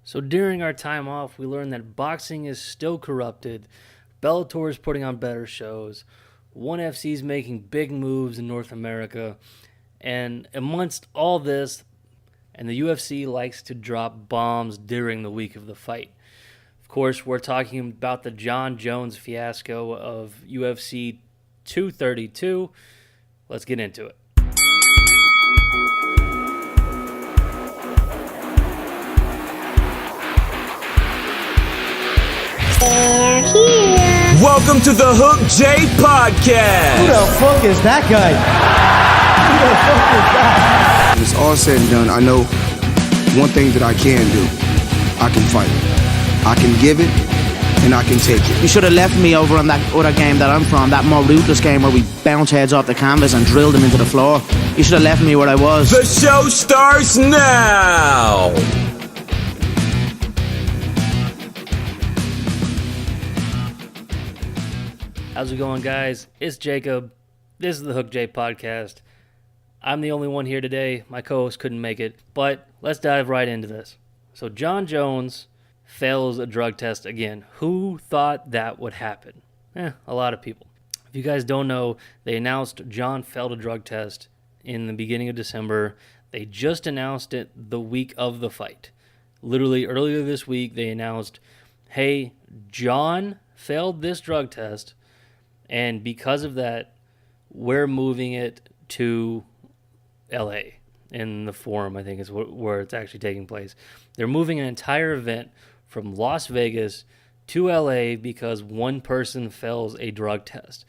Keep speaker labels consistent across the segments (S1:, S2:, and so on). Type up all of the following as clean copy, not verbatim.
S1: So during our time off, we learned that boxing is still corrupted, Bellator is putting on better shows, ONE FC is making big moves in North America, and amongst all this, and the UFC likes to drop bombs during the week of the fight. Of course, we're talking about the Jon Jones fiasco of UFC 232. Let's get into it.
S2: They're here.
S3: Welcome to the Hook J Podcast.
S4: Who the fuck is that guy? Who the fuck is that?
S5: When it's all said and done, I know one thing that I can do. I can fight. I can give it, and I can take it.
S6: You should have left me over on that other game that I'm from, that more ruthless game where we bounce heads off the canvas and drill them into the floor. You should have left me where I was.
S3: The show starts now.
S1: How's it going, guys? It's Jacob. This is the Hook J Podcast. I'm the only one here today. My co-host couldn't make it, but let's dive right into this. So Jon Jones fails a drug test again. Who thought that would happen? A lot of people. If you guys don't know, they announced Jon failed a drug test in the beginning of December. They just announced it the week of the fight. Literally earlier this week, they announced, hey, Jon failed this drug test, and because of that, we're moving it to LA in the Forum, I think is where it's actually taking place. They're moving an entire event from Las Vegas to LA because one person fails a drug test.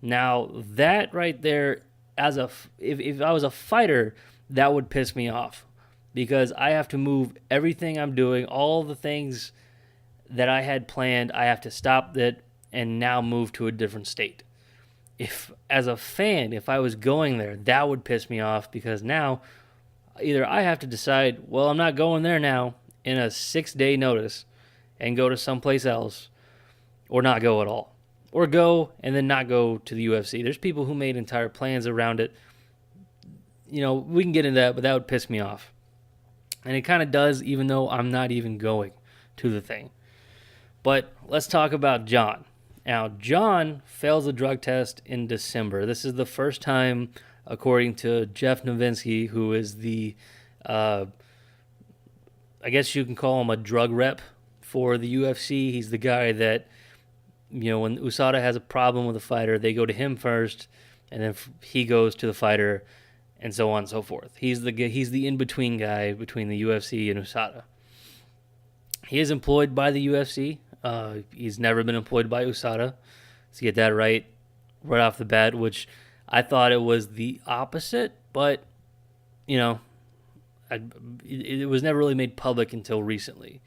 S1: Now, that right there, if I was a fighter, that would piss me off because I have to move everything I'm doing, all the things that I had planned, I have to stop that and now move to a different state. If, as a fan, if I was going there, that would piss me off because now either I have to decide, well, I'm not going there now in a 6-day notice and go to someplace else, or not go at all. Or go and then not go to the UFC. There's people who made entire plans around it. You know, we can get into that, but that would piss me off. And it kind of does, even though I'm not even going to the thing. But let's talk about Jon. Now, Jon fails a drug test in December. This is the first time, according to Jeff Novinsky, who is the, I guess you can call him a drug rep for the UFC. He's the guy that, you know, when USADA has a problem with a fighter, they go to him first, and then he goes to the fighter, and so on and so forth. He's the in-between guy between the UFC and USADA. He is employed by the UFC. He's never been employed by USADA. Let's get that right off the bat, which I thought it was the opposite, but, you know, it was never really made public until recently,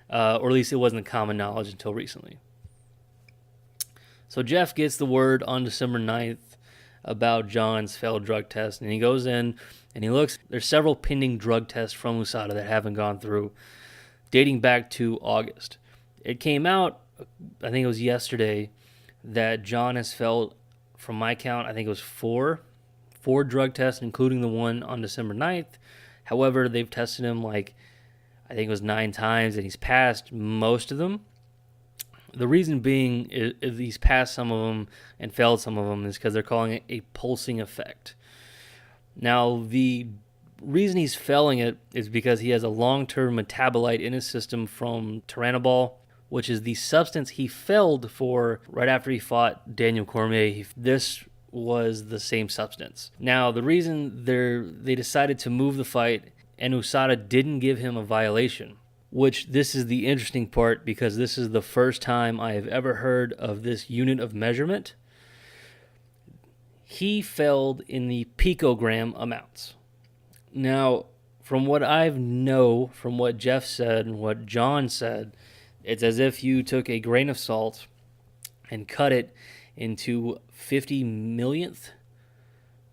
S1: or at least it wasn't common knowledge until recently. So Jeff gets the word on December 9th about Jon's failed drug test, and he goes in and he looks. There's several pending drug tests from USADA that haven't gone through, dating back to August. It came out, I think it was yesterday, that Jon has failed, from my count, I think it was four drug tests, including the one on December 9th. However, they've tested him I think it was 9 times, and he's passed most of them. The reason being is he's passed some of them and failed some of them is because they're calling it a pulsing effect. Now, the reason he's failing it is because he has a long-term metabolite in his system from Turinabol, which is the substance he failed for right after he fought Daniel Cormier. This was the same substance. Now, the reason they decided to move the fight and USADA didn't give him a violation, which this is the interesting part because this is the first time I have ever heard of this unit of measurement. He failed in the picogram amounts. Now, from what I know, from what Jeff said and what Jon said, it's as if you took a grain of salt and cut it into 50 millionth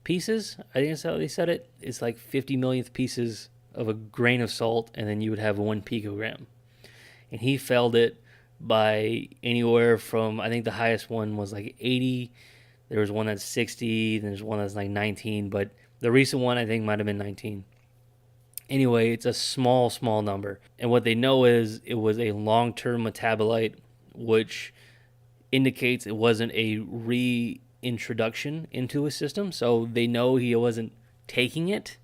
S1: pieces. I think that's how they said it. It's like 50 millionth pieces of a grain of salt, and then you would have 1 picogram. And he failed it by anywhere from, I think the highest one was like 80. There was one that's 60. There's one that's like 19. But the recent one, I think, might have been 19. Anyway, it's a small number. And what they know is it was a long-term metabolite, which indicates it wasn't a reintroduction into his system. So they know he wasn't taking it.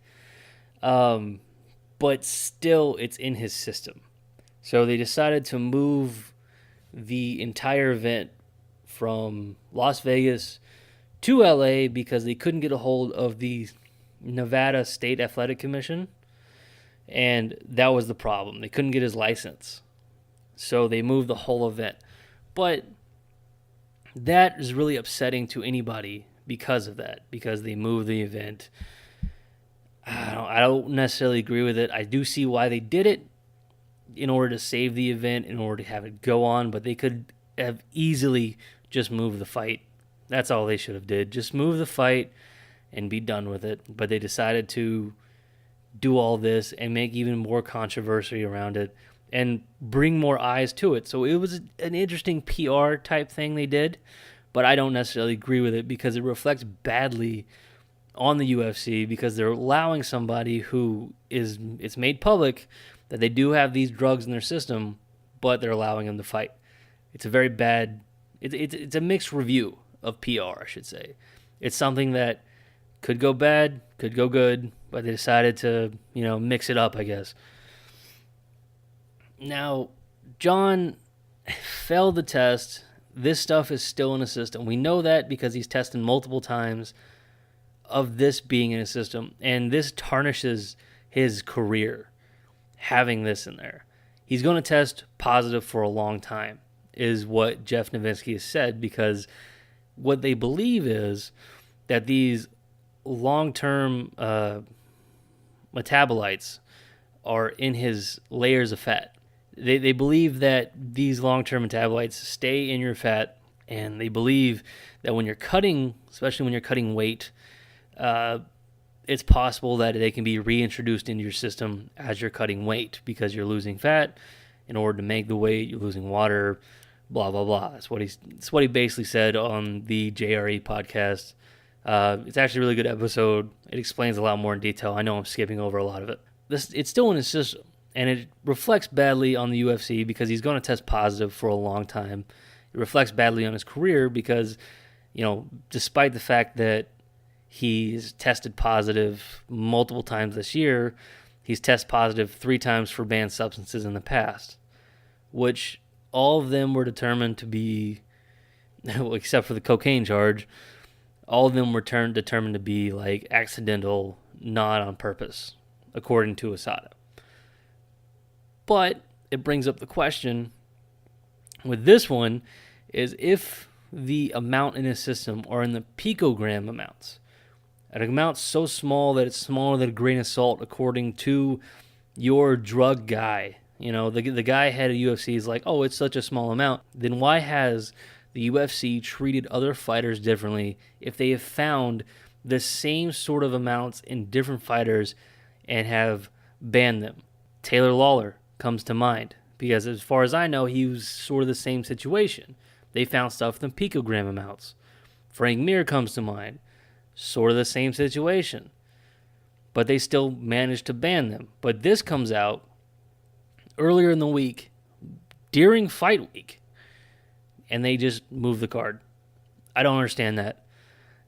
S1: But still, it's in his system. So they decided to move the entire event from Las Vegas to LA because they couldn't get a hold of the Nevada State Athletic Commission, and that was the problem. They couldn't get his license. So they moved the whole event. But that is really upsetting to anybody because of that, because they moved the event. I don't necessarily agree with it. I do see why they did it, in order to save the event, in order to have it go on, but they could have easily just moved the fight. That's all they should have did. Just move the fight and be done with it. But they decided to do all this and make even more controversy around it and bring more eyes to it. So it was an interesting PR type thing they did, but I don't necessarily agree with it because it reflects badly on the UFC because they're allowing somebody who it's made public that they do have these drugs in their system, but they're allowing them to fight. It's a very bad, it's a mixed review of PR, I should say. It's something that could go bad, could go good, but they decided to, mix it up, I guess. Now, Jon failed the test. This stuff is still in his system. We know that because he's tested multiple times of this being in his system, and this tarnishes his career, having this in there. He's going to test positive for a long time, is what Jeff Novitzky has said, because what they believe is that these long-term metabolites are in his layers of fat. They believe that these long-term metabolites stay in your fat, and they believe that when you're cutting, especially when you're cutting weight, it's possible that they can be reintroduced into your system as you're cutting weight because you're losing fat. In order to make the weight, you're losing water, blah, blah, blah. That's what he basically said on the JRE podcast. It's actually a really good episode. It explains a lot more in detail. I know I'm skipping over a lot of it. It's still in his system, and it reflects badly on the UFC because he's going to test positive for a long time. It reflects badly on his career because, despite the fact that he's tested positive multiple times this year, he's tested positive 3 times for banned substances in the past, which all of them were determined to be, except for the cocaine charge, all of them were determined to be like accidental, not on purpose, according to Asada. But it brings up the question with this one is if the amount in his system are in the picogram amounts, an amount so small that it's smaller than a grain of salt, according to your drug guy. The guy head of UFC is like, oh, it's such a small amount. Then why has the UFC treated other fighters differently if they have found the same sort of amounts in different fighters and have banned them? Taylor Lawler comes to mind because as far as I know, he was sort of the same situation. They found stuff in picogram amounts. Frank Mir comes to mind. Sort of the same situation. But they still managed to ban them. But this comes out earlier in the week, during fight week, and they just move the card. I don't understand that.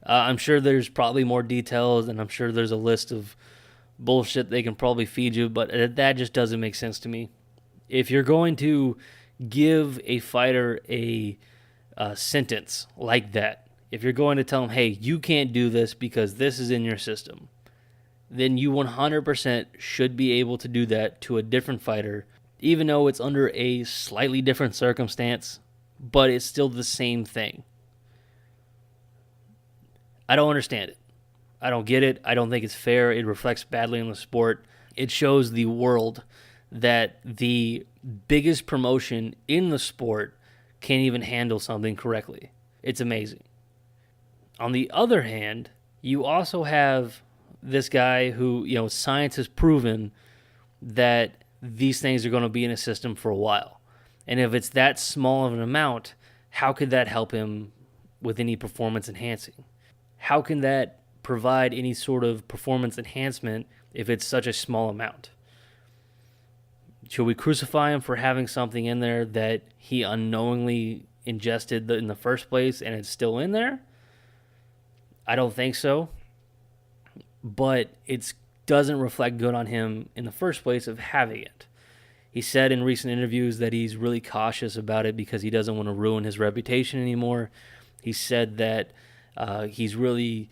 S1: I'm sure there's probably more details, and I'm sure there's a list of bullshit they can probably feed you, but that just doesn't make sense to me. If you're going to give a fighter a sentence like that, if you're going to tell them, hey, you can't do this because this is in your system, then you 100% should be able to do that to a different fighter, even though it's under a slightly different circumstance, but it's still the same thing. I don't understand it. I don't get it. I don't think it's fair. It reflects badly on the sport. It shows the world that the biggest promotion in the sport can't even handle something correctly. It's amazing. On the other hand, you also have this guy who, science has proven that these things are going to be in a system for a while. And if it's that small of an amount, how could that help him with any performance enhancing? How can that provide any sort of performance enhancement if it's such a small amount? Should we crucify him for having something in there that he unknowingly ingested in the first place and it's still in there? I don't think so. But it doesn't reflect good on him in the first place of having it. He said in recent interviews that he's really cautious about it because he doesn't want to ruin his reputation anymore. He said that he's really,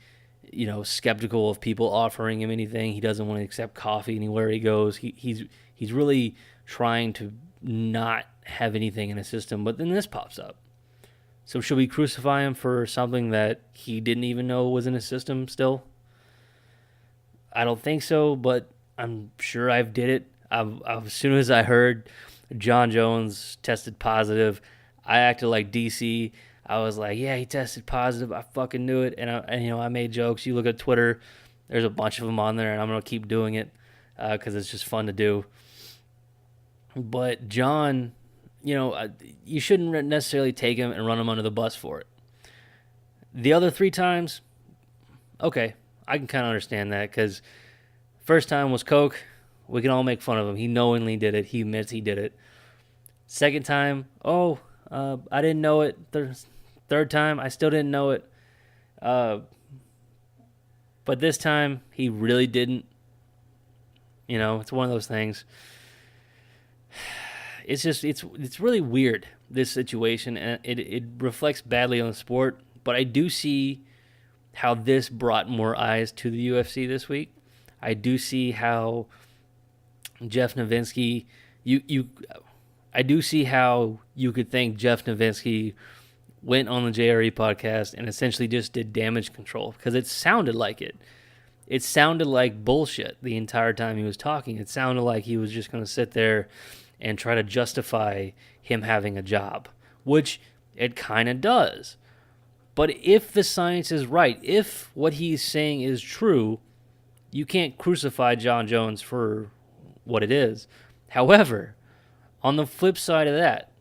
S1: skeptical of people offering him anything. He doesn't want to accept coffee anywhere he goes. He's really trying to not have anything in his system. But then this pops up. So should we crucify him for something that he didn't even know was in his system still? I don't think so, but I'm sure I've did it. As soon as I heard Jon Jones tested positive, I acted like DC. I was like, yeah, he tested positive. I fucking knew it. And I made jokes. You look at Twitter, there's a bunch of them on there, and I'm going to keep doing it because it's just fun to do. But Jon, you shouldn't necessarily take him and run him under the bus for it. The other 3 times, okay, I can kind of understand that because first time was Coke. We can all make fun of him. He knowingly did it. He admits he did it. Second time, I didn't know it. Third time, I still didn't know it. But this time, he really didn't. It's one of those things. It's just, it's really weird, this situation, and it reflects badly on the sport. But I do see how this brought more eyes to the UFC this week. I do see how Jeff Novitzky, I do see how you could think Jeff Novitzky went on the JRE podcast and essentially just did damage control because it sounded like it. It sounded like bullshit the entire time he was talking. It sounded like he was just going to sit there and try to justify him having a job, which it kind of does. But if the science is right, if what he's saying is true, you can't crucify Jon Jones for what it is. However, on the flip side of that,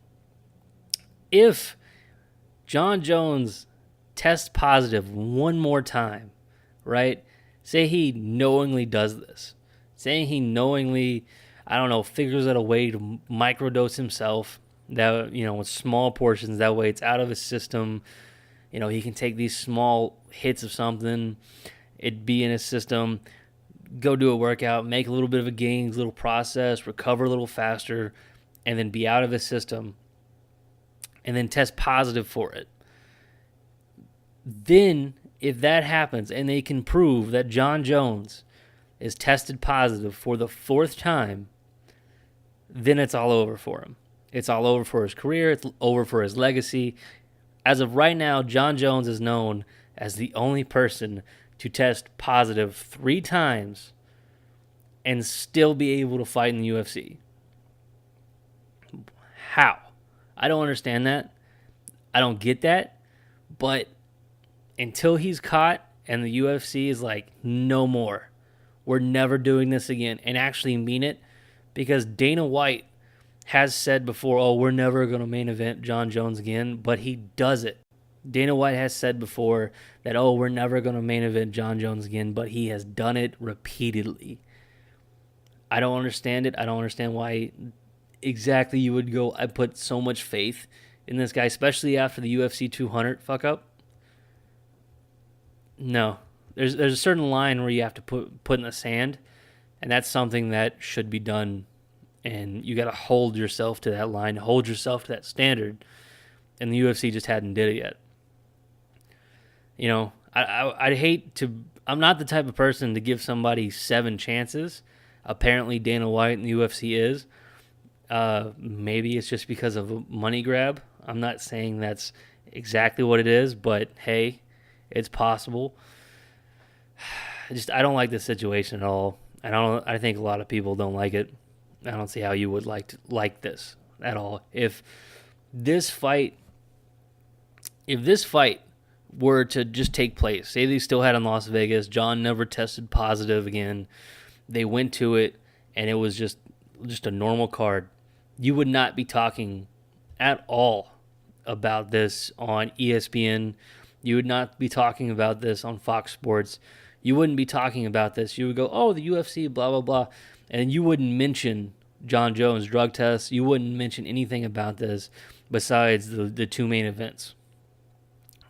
S1: if Jon Jones tests positive one more time, right? Say he knowingly does this. Say he knowingly, figures out a way to microdose himself, that, with small portions. That way it's out of his system. He can take these small hits of something, it'd be in his system, go do a workout, make a little bit of a gains, little process, recover a little faster, and then be out of his system, and then test positive for it. Then, if that happens, and they can prove that Jon Jones is tested positive for the 4th time, then it's all over for him. It's all over for his career. It's over for his legacy. As of right now, Jon Jones is known as the only person to test positive 3 times and still be able to fight in the UFC. How? I don't understand that. I don't get that. But until he's caught and the UFC is like, no more. We're never doing this again, and actually mean it, because Dana White has said before, we're never going to main event Jon Jones again, but he does it. Dana White has said before that, we're never going to main event Jon Jones again, but he has done it repeatedly. I don't understand it. I don't understand why exactly you would go, I put so much faith in this guy, especially after the UFC 200 fuck up. No. There's a certain line where you have to put in the sand, and that's something that should be done, and you got to hold yourself to that line, hold yourself to that standard, and the UFC just hadn't did it yet. I'd hate to, I'm not the type of person to give somebody 7 chances. Apparently Dana White and the UFC is. Maybe it's just because of a money grab. I'm not saying that's exactly what it is, but hey, it's possible. I don't like this situation at all. I think a lot of people don't like it. I don't see how you would like this at all. If this fight were to just take place, say they still had in Las Vegas, Jon never tested positive again, they went to it, and it was just a normal card, you would not be talking at all about this on ESPN. You would not be talking about this on Fox Sports. you wouldn't be talking about this. You would go, oh, the UFC, blah, blah, blah. And you wouldn't mention Jon Jones' drug tests. You wouldn't mention anything about this besides the two main events.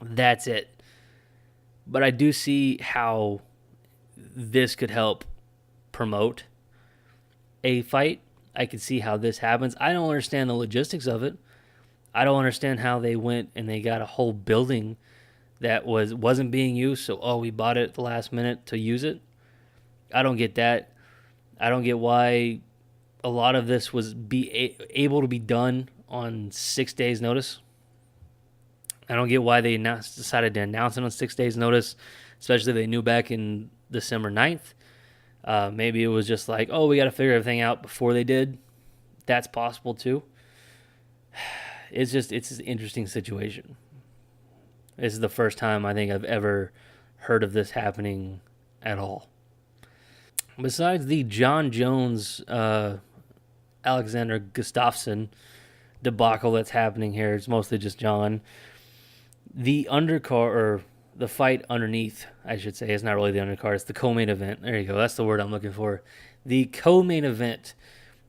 S1: That's it. But I do see how this could help promote a fight. I can see how this happens. I don't understand the logistics of it. I don't understand how they went and they got a whole building that wasn't being used. So, we bought it at the last minute to use it. I don't get that. I don't get why a lot of this was able to be done on 6 days' notice. I don't get why they decided to announce it on 6 days' notice, especially if they knew back in December 9th. Maybe it was just like, we got to figure everything out before they did. That's possible too. It's an interesting situation. This is the first time I think I've ever heard of this happening at all. Besides the Jon Jones, Alexander Gustafsson debacle that's happening here, it's mostly just Jon. The undercard, or the fight underneath, I should say, is not really the undercard. It's the co-main event. There you go. That's the word I'm looking for. The co-main event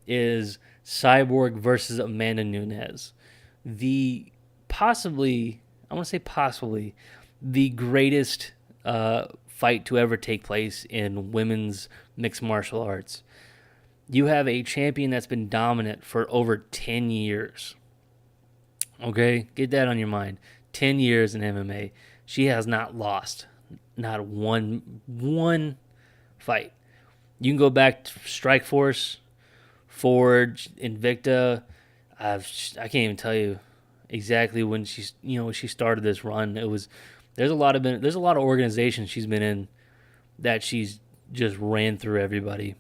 S1: is Cyborg versus Amanda Nunes. The possibly the greatest fight to ever take place in women's mixed martial arts. You have a champion that's been dominant for over 10 years. Okay? Get that on your mind. 10 years in MMA. She has not lost. Not one fight. You can go back to Strikeforce, Forge, Invicta. I can't even tell you exactly when she started this run. There's a lot of organizations she's been in that she's just ran through everybody.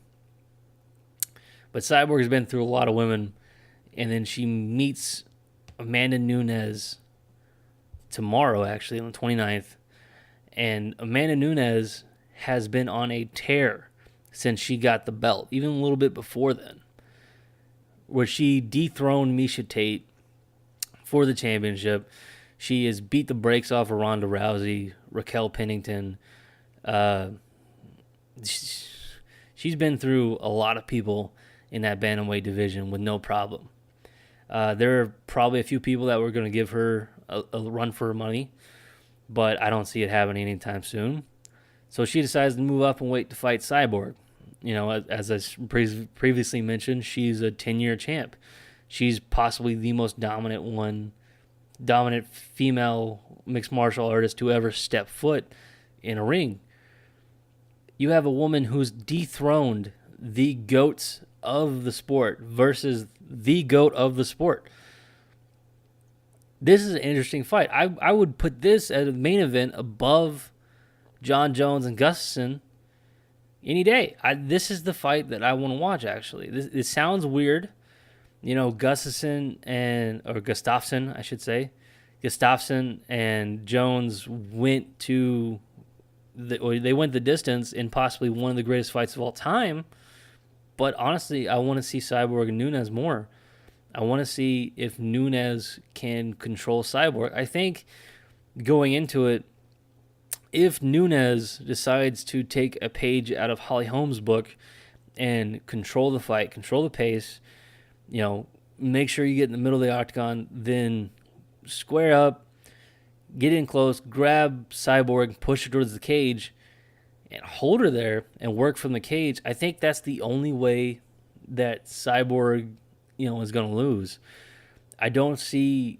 S1: But Cyborg has been through a lot of women, and then she meets Amanda Nunes tomorrow, actually, on the 29th. And Amanda Nunes has been on a tear since she got the belt, even a little bit before then, where she dethroned Miesha Tate for the championship. She has beat the brakes off of Ronda Rousey, Raquel Pennington. She's been through a lot of people in that bantamweight division with no problem. There are probably a few people that were going to give her a run for her money, but I don't see it happening anytime soon. So she decides to move up and wait to fight Cyborg. As I previously mentioned, she's a 10-year champ. She's possibly the most dominant female mixed martial artist to ever step foot in a ring. You have a woman who's dethroned the GOATs of the sport versus the GOAT of the sport. This is an interesting fight. I would put this as a main event above Jon Jones and Gustafsson any day. This is the fight that I want to watch, actually. It sounds weird. Gustafsson and Jones went the distance in possibly one of the greatest fights of all time. But honestly, I want to see Cyborg and Nunes more. I want to see if Nunes can control Cyborg. I think going into it, if Nunes decides to take a page out of Holly Holm's book and control the fight, control the pace, make sure you get in the middle of the octagon, then square up, get in close, grab Cyborg, push her towards the cage, and hold her there and work from the cage, I think that's the only way that Cyborg, is going to lose. I don't see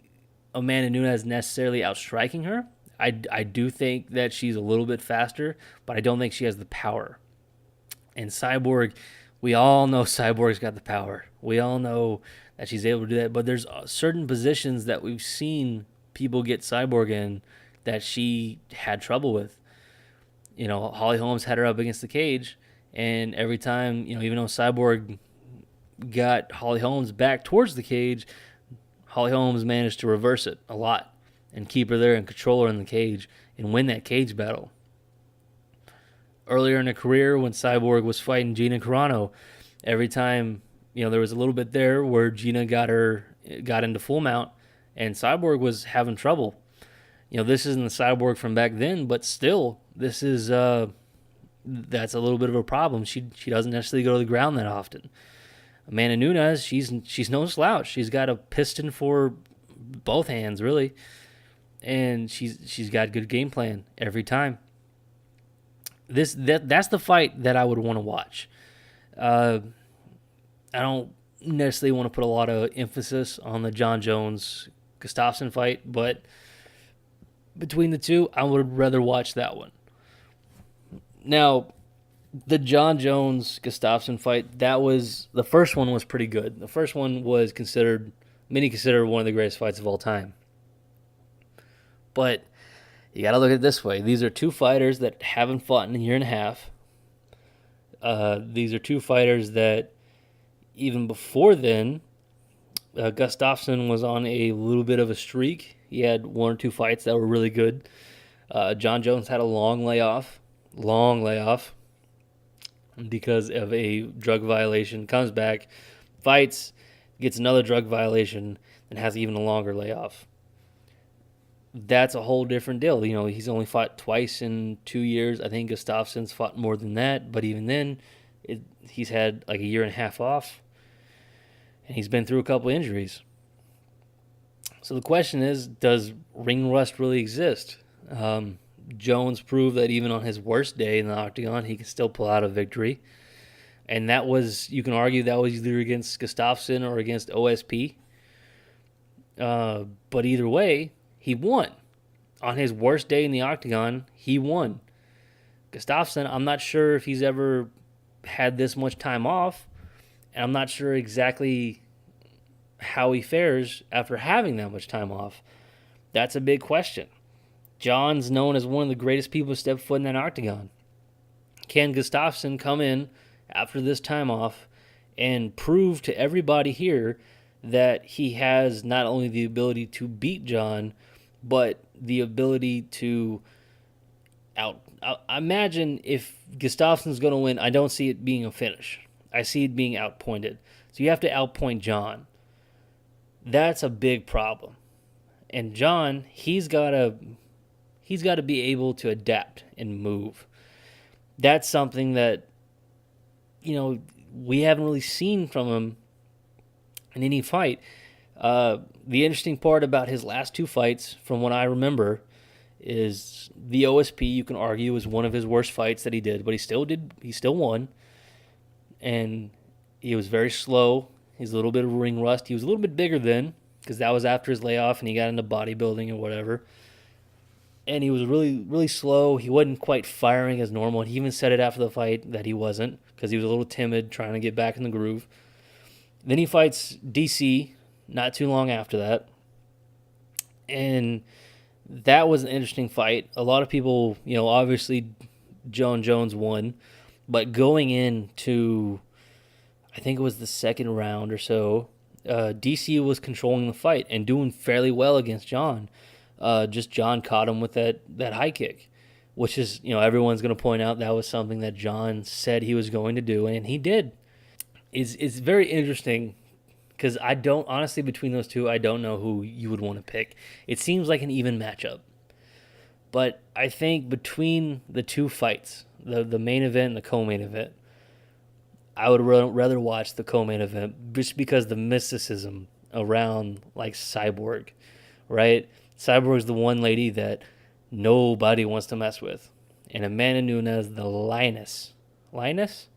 S1: Amanda Nunes necessarily outstriking her. I do think that she's a little bit faster, but I don't think she has the power. And Cyborg, we all know Cyborg's got the power. We all know that she's able to do that, but there's certain positions that we've seen people get Cyborg in that she had trouble with. Holly Holmes had her up against the cage, and every time, even though Cyborg got Holly Holmes back towards the cage, Holly Holmes managed to reverse it a lot and keep her there and control her in the cage and win that cage battle. Earlier in her career, when Cyborg was fighting Gina Carano, every time, there was a little bit there where Gina got into full mount, and Cyborg was having trouble. This isn't the Cyborg from back then, but still, this is that's a little bit of a problem. She doesn't necessarily go to the ground that often. Amanda Nunes, she's no slouch. She's got a piston for both hands, really, and she's got good game plan every time. That's the fight that I would want to watch. I don't necessarily want to put a lot of emphasis on the Jon Jones Gustafsson fight, but between the two, I would rather watch that one. Now, the Jon Jones Gustafsson fight, the first one was pretty good. The first one was many consider one of the greatest fights of all time. But you got to look at it this way. These are two fighters that haven't fought in a year and a half. These are two fighters that even before then, Gustafsson was on a little bit of a streak. He had one or two fights that were really good. Jon Jones had a long layoff because of a drug violation. Comes back, fights, gets another drug violation, and has even a longer layoff. That's a whole different deal. You know, he's only fought twice in 2 years. I think Gustafsson's fought more than that, but even then, he's had like a year and a half off, and he's been through a couple injuries. So the question is, does ring rust really exist? Jones proved that even on his worst day in the octagon, he can still pull out a victory. And that was, you can argue that was either against Gustafsson or against OSP. But either way, he won. On his worst day in the octagon, he won. Gustafsson, I'm not sure if he's ever had this much time off, and I'm not sure exactly how he fares after having that much time off. That's a big question. Jon's known as one of the greatest people to step foot in that octagon. Can Gustafsson come in after this time off and prove to everybody here that he has not only the ability to beat Jon, but the ability to imagine if Gustafsson's going to win, I don't see it being a finish. I see it being outpointed. So you have to outpoint Jon. That's a big problem. And Jon, he's got to be able to adapt and move. That's something that, you know, we haven't really seen from him in any fight. The interesting part about his last two fights, from what I remember, is the OSP, you can argue, was one of his worst fights that he did, but he still won. And he was very slow. He's a little bit of ring rust. He was a little bit bigger then, because that was after his layoff and he got into bodybuilding or whatever. And he was really, really slow. He wasn't quite firing as normal. He even said it after the fight that he wasn't, because he was a little timid, trying to get back in the groove. Then he fights DC not too long after that. And that was an interesting fight. A lot of people, you know, obviously Jon Jones won. But going into, I think it was the second round or so, DC was controlling the fight and doing fairly well against Jon. Just Jon caught him with that high kick, which is, you know, everyone's going to point out that was something that Jon said he was going to do, and he did. It's very interesting because I don't, honestly, between those two, I don't know who you would want to pick. It seems like an even matchup. But I think between the two fights, the main event and the co-main event, I would rather watch the co-main event just because the mysticism around, like, Cyborg, right? Cyborg's the one lady that nobody wants to mess with. And Amanda Nunes, the lioness. Lioness?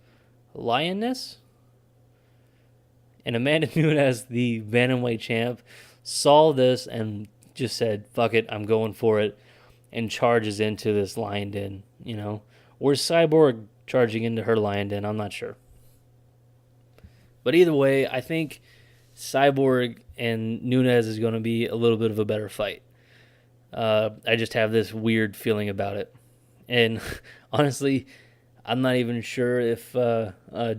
S1: And Amanda Nunes, the bantamweight champ, saw this and just said, fuck it, I'm going for it, and charges into this lion den, you know. Or Cyborg charging into her lion den, I'm not sure. But either way, I think Cyborg and Nunes is going to be a little bit of a better fight. I just have this weird feeling about it. And honestly, I'm not even sure if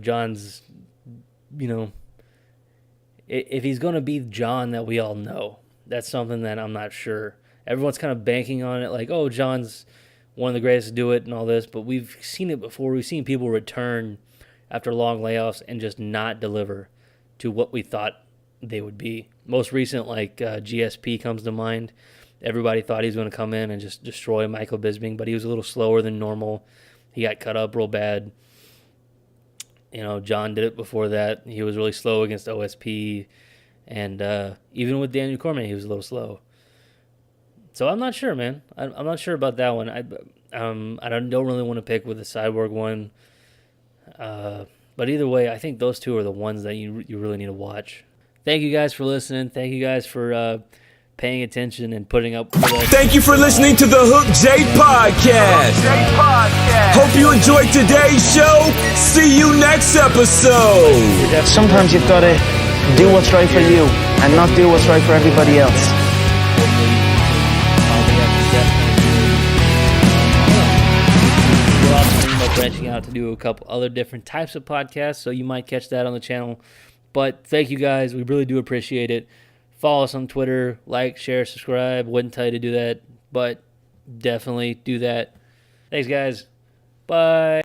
S1: Jon's, you know, if he's going to be Jon that we all know. That's something that I'm not sure. Everyone's kind of banking on it like, oh, Jon's one of the greatest to do it and all this. But we've seen it before. We've seen people return after long layoffs and just not deliver to what we thought they would be. Most recent, like GSP comes to mind. Everybody thought he was going to come in and just destroy Michael Bisping, but he was a little slower than normal. he got cut up real bad. John did it before that. He was really slow against OSP. And even with Daniel Cormier, he was a little slow. So I'm not sure, man. I'm not sure about that one. I don't really want to pick with the Cyborg one. But either way, I think those two are the ones that you really need to watch. Thank you guys for listening. Thank you guys for paying attention and putting up with us.
S3: Thank you for listening to the Hook J Podcast. Hope you enjoyed today's show. See you next episode.
S6: Sometimes you've got to do what's right for you and not do what's right for everybody else.
S1: We're also thinking about branching out to do a couple other different types of podcasts, so you might catch that on the channel. But thank you guys. We really do appreciate it. Follow us on Twitter, like, share, subscribe. Wouldn't tell you to do that, but definitely do that. Thanks, guys. Bye.